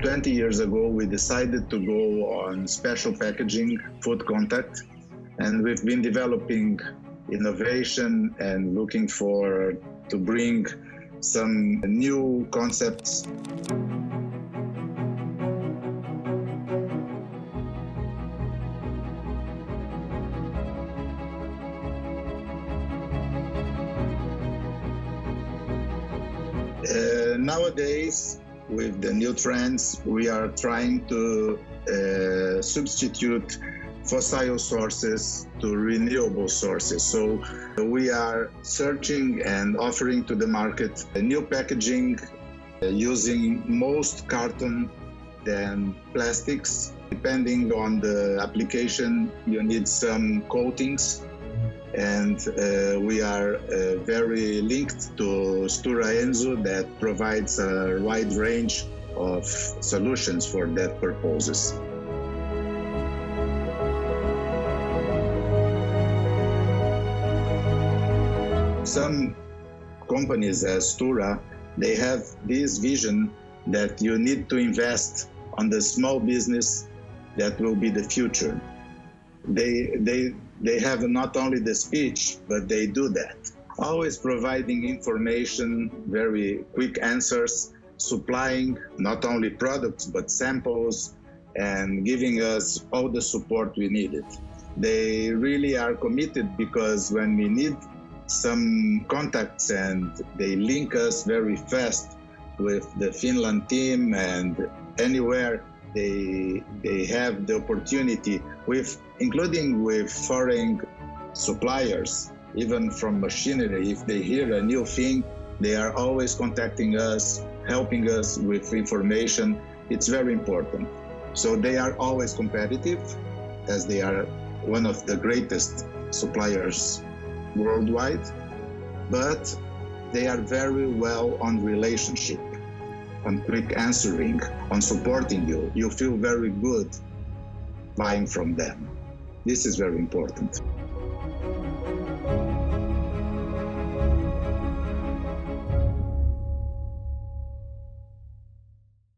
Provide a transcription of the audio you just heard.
20 years ago, we decided to go on special packaging, food contact, and we've been developing innovation and looking to bring some new concepts. Nowadays, with the new trends, we are trying to substitute fossil sources to renewable sources. So we are searching and offering to the market a new packaging using most carton than plastics. Depending on the application, you need some coatings. And we are very linked to Stora Enso that provides a wide range of solutions for that purposes. Some companies as Stora, they have this vision that you need to invest on the small business that will be the future. They have not only the speech, but they do that. Always providing information, very quick answers, supplying not only products, but samples, and giving us all the support we needed. They really are committed because when we need some contacts and they link us very fast with the Finland team and anywhere they have the opportunity including with foreign suppliers, even from machinery. If they hear a new thing, they are always contacting us, helping us with information. It's very important. So they are always competitive, as they are one of the greatest suppliers worldwide, but they are very well on relationship, on quick answering, on supporting you. You feel very good buying from them. This is very important.